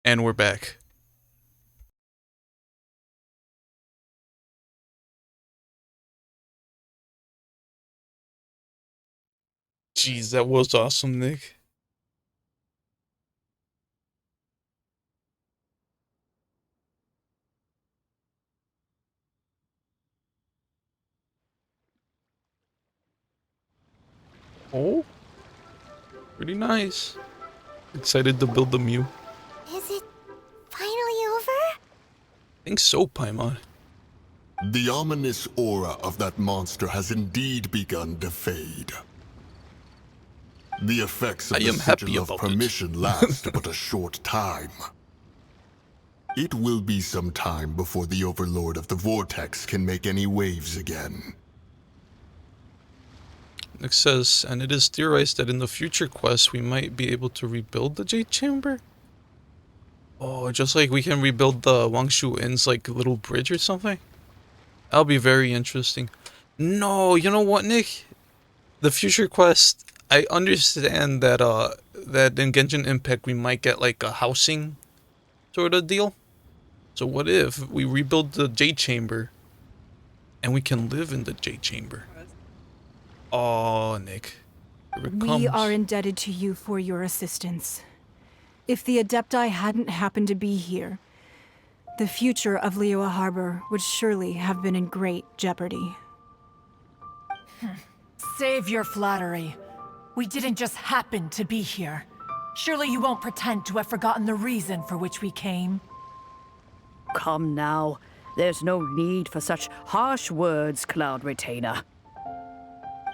And we're back. Jeez, that was awesome, Nick. Oh, pretty nice. Excited to build the Mew. Is it finally over? I think so, Paimon. The ominous aura of that monster has indeed begun to fade. The effects of I the am happy sigil of about permission it. last but a short time. It will be some time before the Overlord of the Vortex can make any waves again. Nick says, and it is theorized that in the future quests we might be able to rebuild the Jade Chamber. Oh, just like we can rebuild the Wangshu Inn's like little bridge or something. That'll be very interesting. No, you know what, Nick? The future quest, I understand that that in Genshin Impact we might get like a housing sort of deal. So what if we rebuild the Jade Chamber and we can live in the Jade Chamber? Oh, Nick. Here it We comes. are indebted to you for your assistance. If the Adepti hadn't happened to be here, the future of Liyue Harbor would surely have been in great jeopardy. Save your flattery. We didn't just happen to be here. Surely you won't pretend to have forgotten the reason for which we came. Come now. There's no need for such harsh words, Cloud Retainer.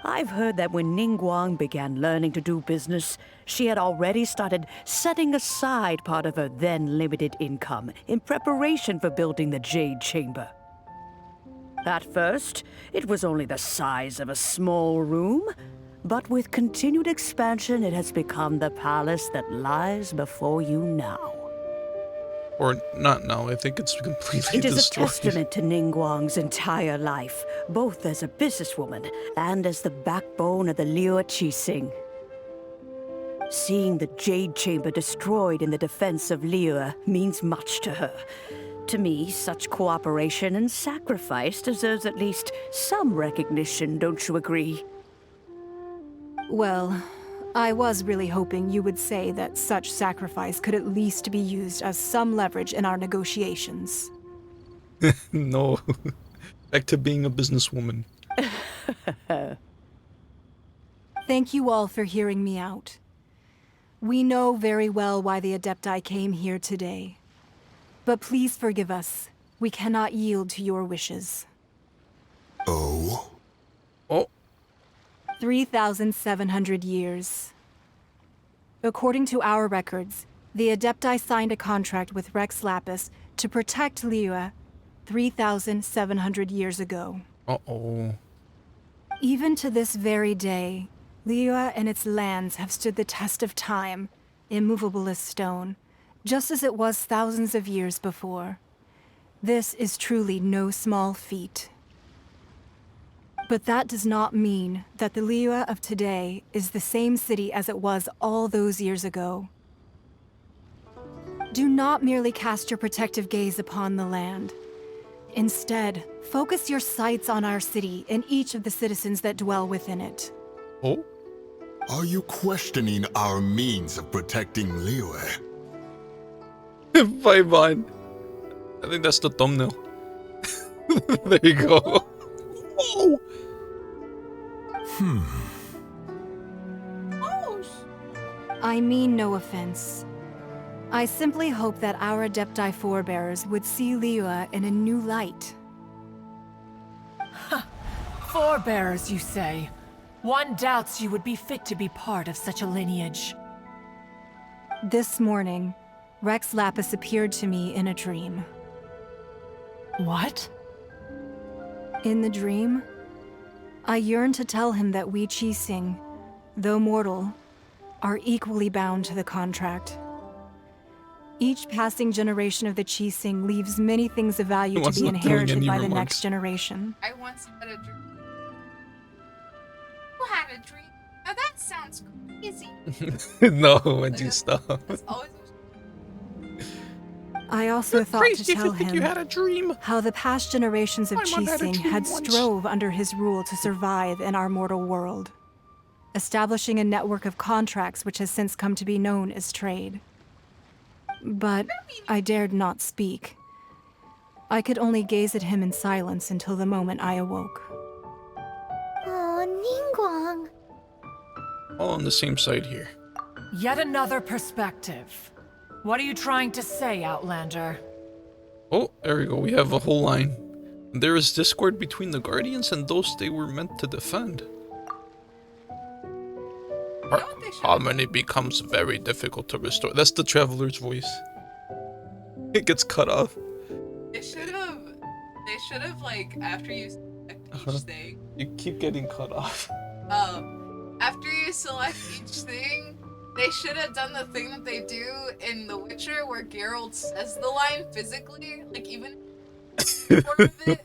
I've heard that when Ningguang began learning to do business, she had already started setting aside part of her then limited income in preparation for building the Jade Chamber. At first, it was only the size of a small room, but with continued expansion, it has become the palace that lies before you now. Or not now, I think it's completely It is a destroyed. testament to Ningguang's entire life, both as a businesswoman and as the backbone of the Liyue Qixing. Seeing the Jade Chamber destroyed in the defense of Liyue means much to her. To me, such cooperation and sacrifice deserves at least some recognition, don't you agree? Well, I was really hoping you would say that such sacrifice could at least be used as some leverage in our negotiations. No. Back to being a businesswoman. Thank you all for hearing me out. We know very well why the Adepti came here today. But please forgive us. We cannot yield to your wishes. Oh? Oh, 3,700 years. According to our records, the Adepti signed a contract with Rex Lapis to protect Liyue 3,700 years ago. uh-oh. Even to this very day, Liyue and its lands have stood the test of time, immovable as stone, just as it was thousands of years before. This is truly no small feat. But that does not mean that the Liyue of today is the same city as it was all those years ago. Do not merely cast your protective gaze upon the land. Instead, focus your sights on our city and each of the citizens that dwell within it. Oh? Are you questioning our means of protecting Liyue? Paimon. I think that's the thumbnail. There you go. Oh! I mean no offense. I simply hope that our Adepti forebears would see Liyue in a new light. Forebearers, you say? One doubts you would be fit to be part of such a lineage. This morning, Rex Lapis appeared to me in a dream. What? In the dream, I yearned to tell him that we Qixing, though mortal, are equally bound to the contract. Each passing generation of the Qixing leaves many things of value to was be not doing inherited any by the remarks. next generation. I once had a dream. Who had a dream? Now that sounds crazy. No, when you stop. That's always I also thought to Crazy if tell you think you him had a dream. how the past generations of Paimon had a Chising dream had once. strove under his rule to survive in our mortal world, establishing a network of contracts which has since come to be known as trade. But I dared not speak. I could only gaze at him in silence until the moment I awoke. Oh, Ningguang. All on the same side here. Yet another perspective. What are you trying to say, Outlander? Oh, there we go. We have a whole line. There is discord between the Guardians and those they were meant to defend. Harmony becomes very difficult to restore. That's the Traveler's voice. It gets cut off. They should have like, after you select each thing, You keep getting cut off. after you select each thing, they should have done the thing that they do in The Witcher where Geralt says the line physically, like even part of it.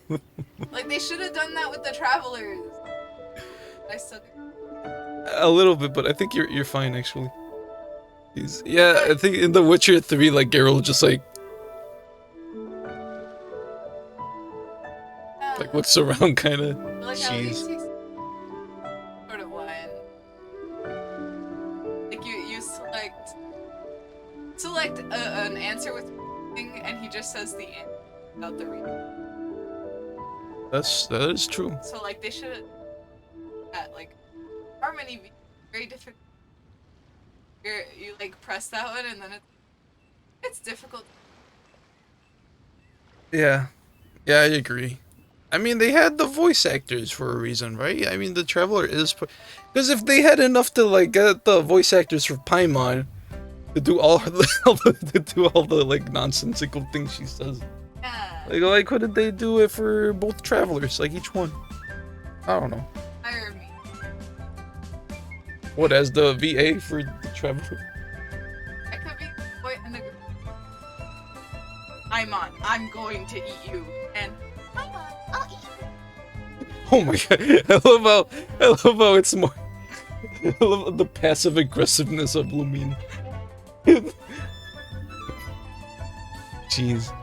Like they should have done that with the Travelers. I suck. A little bit, but I think you're fine actually. Yeah, I think in The Witcher 3, like Geralt just like looks around kind of. Like at least you sort of one. Like you select an answer with thing, and he just says the answer without the reason. That is true. So like they should that like harmony be very difficult. You like press that one and then it's difficult. Yeah, I agree. I mean, they had the voice actors for a reason, right? I mean, the Traveler is... Because if they had enough to, like, get the voice actors for Paimon to do all the like, nonsensical things she says. Yeah. Like, why did they do it for both Travelers? Like, each one? I don't know. Hire me. What, as the VA for the Traveler? I could be the boy in the group. Paimon, I'm going to eat you. And Paimon, I'll eat you. Oh my god, I love how it's more... I love the passive aggressiveness of Lumine. Jeez.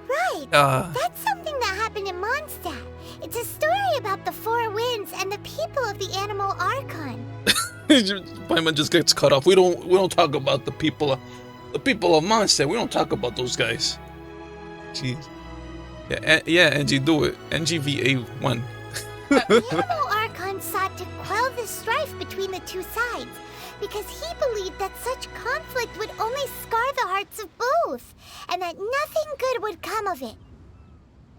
Right. That's something that happened in Mondstadt. It's a story about the four winds and the people of the animal Archon. Paimon just gets cut off. We don't talk about the people of Mondstadt. We don't talk about those guys. Jeez. Yeah, Angie, do it. NGVA1. The animal Archon sought to quell the strife between the two sides because he believed that such conflict would only scar the hearts of both, and that nothing good would come of it.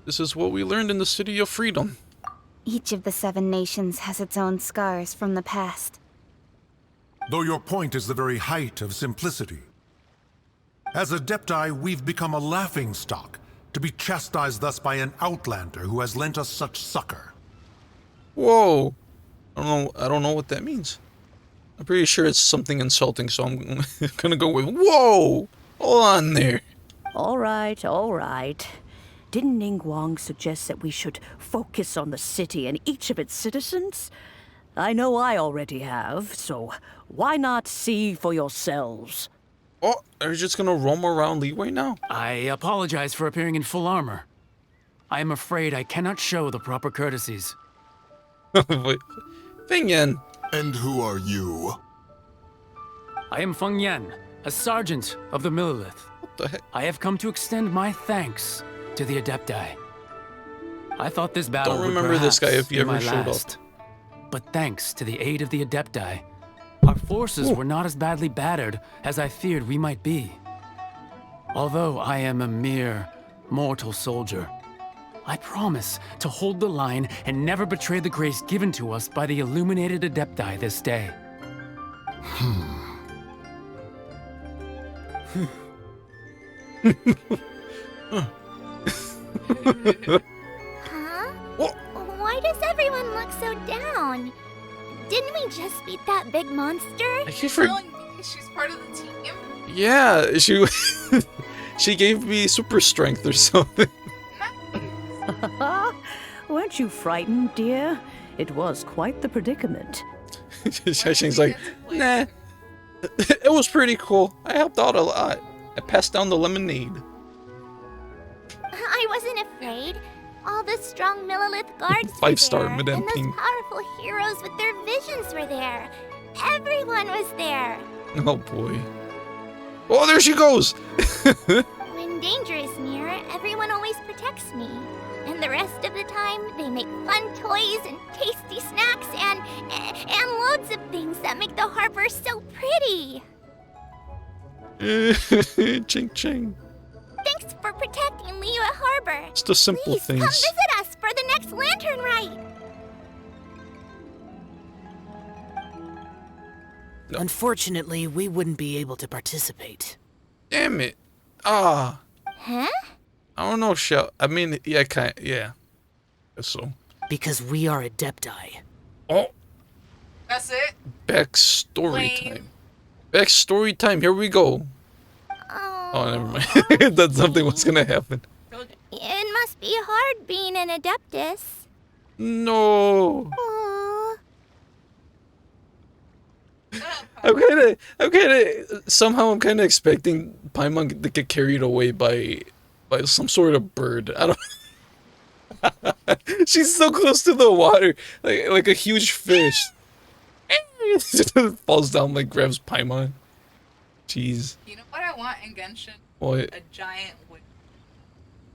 This is what we learned in the City of Freedom. Each of the 7 nations has its own scars from the past. Though your point is the very height of simplicity. As Adepti, we've become a laughingstock, to be chastised thus by an outlander who has lent us such succor. Whoa. I don't know what that means. I'm pretty sure it's something insulting, so I'm gonna go with whoa! Hold on there. All right. Didn't Ningguang suggest that we should focus on the city and each of its citizens? I know I already have, so why not see for yourselves? Oh, they're just gonna roam around Leeway now? I apologize for appearing in full armor. I am afraid I cannot show the proper courtesies. Wait. Feng Yan. And who are you? I am Feng Yan, a sergeant of the Millilith. What the heck? I have come to extend my thanks to the Adepti. I thought this battle Don't would remember this guy perhaps if he be ever my showed last. up. But thanks to the aid of the Adepti, our forces were not as badly battered as I feared we might be. Although I am a mere mortal soldier, I promise to hold the line and never betray the grace given to us by the illuminated Adepti this day. Huh? What? Why does everyone look so down? Didn't we just beat that big monster? I keep for... telling me she's part of the team. Yeah, she... she gave me super strength or something. Weren't you frightened, dear? It was quite the predicament. ChangChang's like, nah. It was pretty cool. I helped out a lot. I passed down the lemonade. I wasn't afraid. All the strong Millilith guards were 5-star there, Madame and those Ping. powerful heroes with their visions were there. Everyone was there. Oh boy. Oh, there she goes! When danger is near, everyone always protects me. And the rest of the time, they make fun toys and tasty snacks and loads of things that make the harbor so pretty. Ching ching. Thanks for protecting Liyue Harbor. It's the simple Please things. come visit us for the next lantern ride. Unfortunately, we wouldn't be able to participate. Damn it. Ah. Huh? I don't know, Shell. I mean, yeah, yeah. Guess so. Because we are Adepti. Oh. That's it. Backstory Lame. time. Backstory time. Here we go. Oh, never mind. That something was gonna happen. It must be hard being an Adeptus. No. Aww. Somehow I'm kind of expecting Paimon to get carried away by some sort of bird. I don't. She's so close to the water, like a huge fish. Just falls down, like grabs Paimon. Jeez. You know what I want in Genshin? What? A giant wood.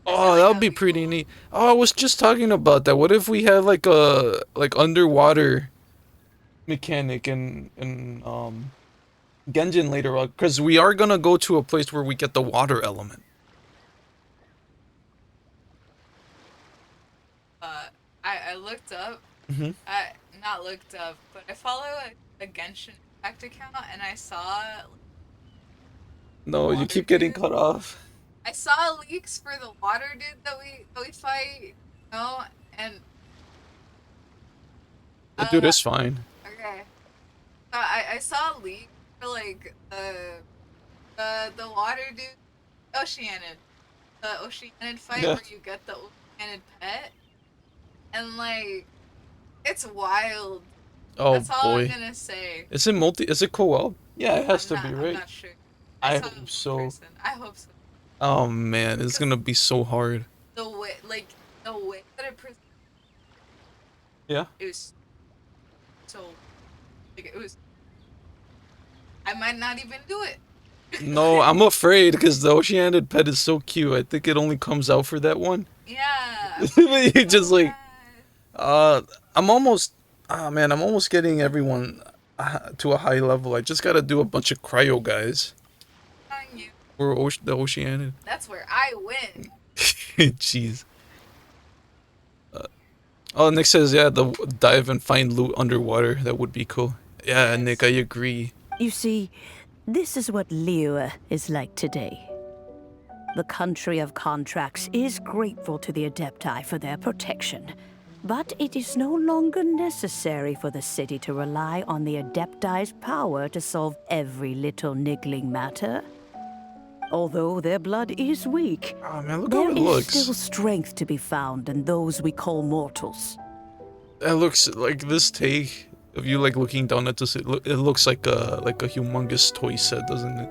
Oh, that would be pretty neat. Oh, I was just talking about that. What if we had like a underwater mechanic in Genshin later on? Because we are gonna go to a place where we get the water element. I looked up. Mm-hmm. Not looked up, but I follow a Genshin Impact account, and I saw. No, you keep getting cut off. I saw leaks for the water dude that we fight, you know, and. The dude is fine. Okay. I saw a leak for like the water dude, Oceanid, the Oceanid fight Yeah. where you get the Oceanid pet, and like, it's wild. Oh That's all boy. I'm gonna say. Is it co-op? Yeah, it has I'm to be, not- right? I'm not sure. I saw hope it in so. person. I hope so. Oh man, it's gonna be so hard. The way that it presented, Yeah. it was so, like, it was. I might not even do it. No, I'm afraid because the Oceanid pet is so cute. I think it only comes out for that one. Yeah. You just like, I'm almost getting everyone to a high level. I just gotta do a bunch of cryo guys. Telling you, Or the Oceanid. that's where I win. Jeez. Oh, Nick says, yeah, the dive and find loot underwater. That would be cool. Yeah, Nick, I agree. You see, this is what Liyue is like today. The country of contracts is grateful to the Adepti for their protection, but it is no longer necessary for the city to rely on the Adepti's power to solve every little niggling matter. Although their blood is weak, Oh man, look there how it is looks. still strength to be found in those we call mortals. It looks like this take of you like looking down at this. It looks like a humongous toy set, doesn't it?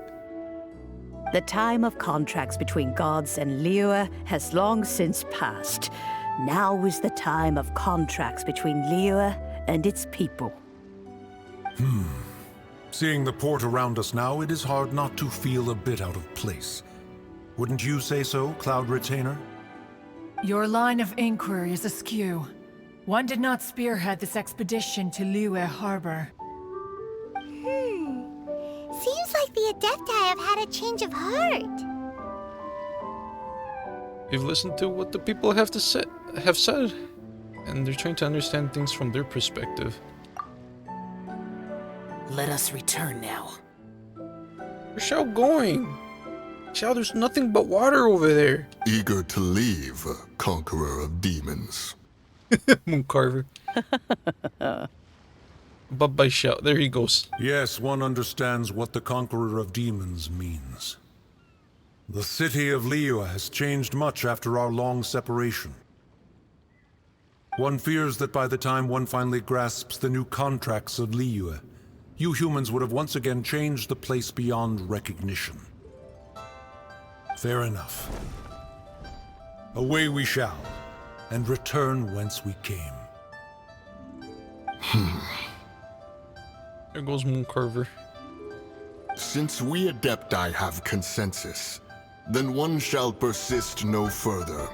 The time of contracts between gods and Liyue has long since passed. Now is the time of contracts between Liyue and its people. Seeing the port around us now, it is hard not to feel a bit out of place. Wouldn't you say so, Cloud Retainer? Your line of inquiry is askew. One did not spearhead this expedition to Liyue Harbor. Seems like the Adepti have had a change of heart. You've listened to what the people have said, and they're trying to understand things from their perspective. Let us return now. Where's Shao going? Shao, there's nothing but water over there. Eager to leave, conqueror of demons. Moon Carver. Bye-bye, Shao. There he goes. Yes, one understands what the Conqueror of Demons means. The city of Liyue has changed much after our long separation. One fears that by the time one finally grasps the new contracts of Liyue, you humans would have once again changed the place beyond recognition. Fair enough. Away we shall, and return whence we came. There goes Mooncarver. Since we Adepti have consensus, then one shall persist no further.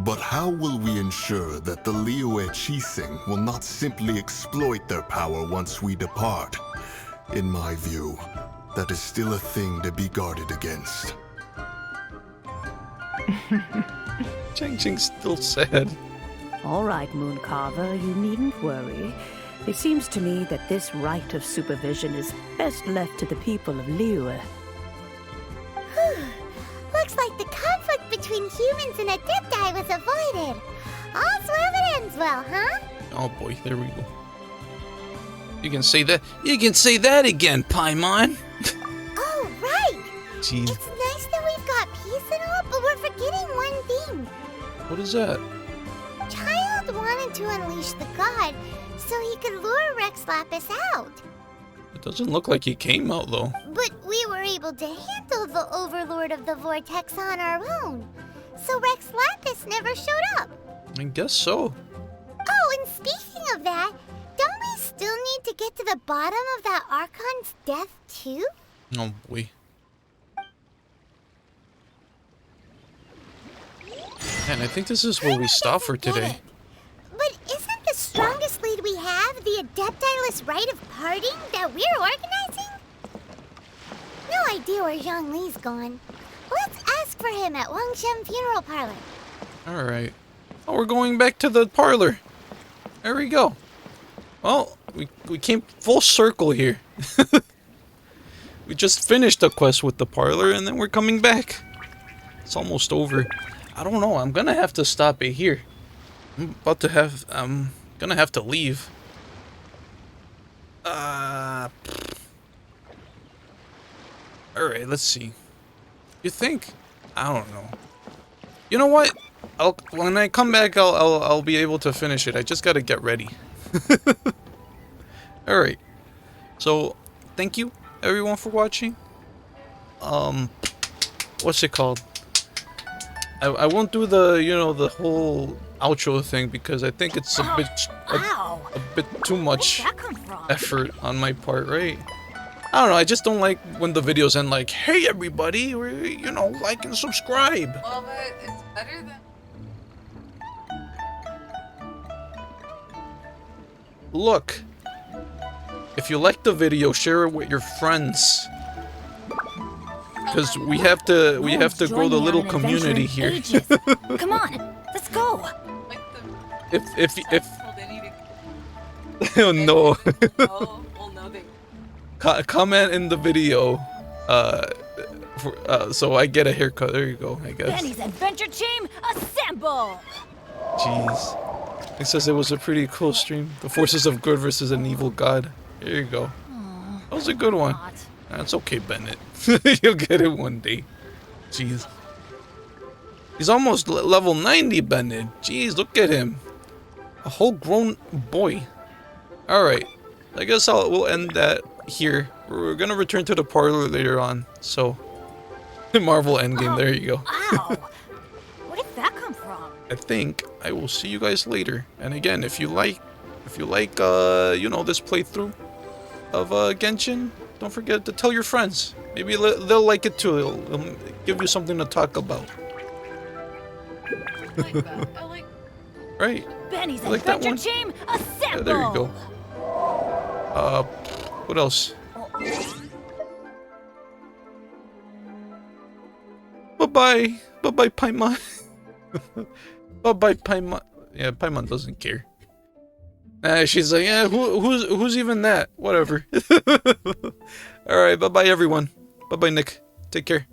But how will we ensure that the Liyue Qixing will not simply exploit their power once we depart? In my view, that is still a thing to be guarded against. ChangChang's still sad. All right, Mooncarver, you needn't worry. It seems to me that this right of supervision is best left to the people of Liyue. Looks like the conflict between humans and Adepti was avoided. All's well that ends well, huh? Oh boy, there we go. You can say that. You can say that again, Paimon. Oh, right. Jeez. It's nice that we've got peace and all, but we're forgetting one thing. What is that? Child wanted to unleash the god so he could lure Rex Lapis out. It doesn't look like he came out though. But we were able to handle the Overlord of the Vortex on our own. So Rex Lapis never showed up. I guess so. Oh, and speaking of that, don't we still need to get to the bottom of that Archon's death too? Oh boy. And I think this is where we stop for today. But isn't the strongest lead we have the Adeptiless rite of parting that we're organizing? No idea where Zhongli's gone. Let's ask for him at Wangshen Funeral Parlor. Alright. Oh, we're going back to the parlor. There we go. Well, we came full circle here. We just finished the quest with the parlor and then we're coming back. It's almost over. I don't know, I'm gonna have to stop it here. I'm gonna have to leave. Alright, let's see. You think? I don't know. You know what? When I come back, I'll be able to finish it. I just gotta get ready. Alright. So, thank you, everyone, for watching. What's it called? I won't do the, the whole outro thing because I think it's a bit too much effort on my part, right? I don't know, I just don't like when the videos end like, hey everybody, like and subscribe. Well, but it's better than... Look, if you like the video, share it with your friends. Because we have to grow the little community here. Come on, let's go. If oh no. Oh, well, no, they... Comment in the video, so I get a haircut. There you go, I guess. Benny's adventure team, assemble! Jeez. It says it was a pretty cool stream. The forces of good versus an evil god. There you go. That was a good one. That's okay, Bennett. You'll get it one day. Jeez. He's almost level 90, Bennett. Jeez, look at him. A whole grown boy. Alright. I guess we'll end that here. We're gonna return to the parlor later on. So, Marvel Endgame, there you go. Wow. Where did that come from? I think I will see you guys later. And again, if you like this playthrough of Genshin, don't forget to tell your friends. Maybe they'll like it too. It'll give you something to talk about. I like that. I like... Right. Benny's like that adventure one? team, assemble! Yeah, there you go. What else? Bye-bye. Bye-bye, Paimon. Bye-bye, Paimon. Yeah, Paimon doesn't care. She's like, yeah, who's even that? Whatever. Alright, bye-bye, everyone. Bye-bye, Nick. Take care.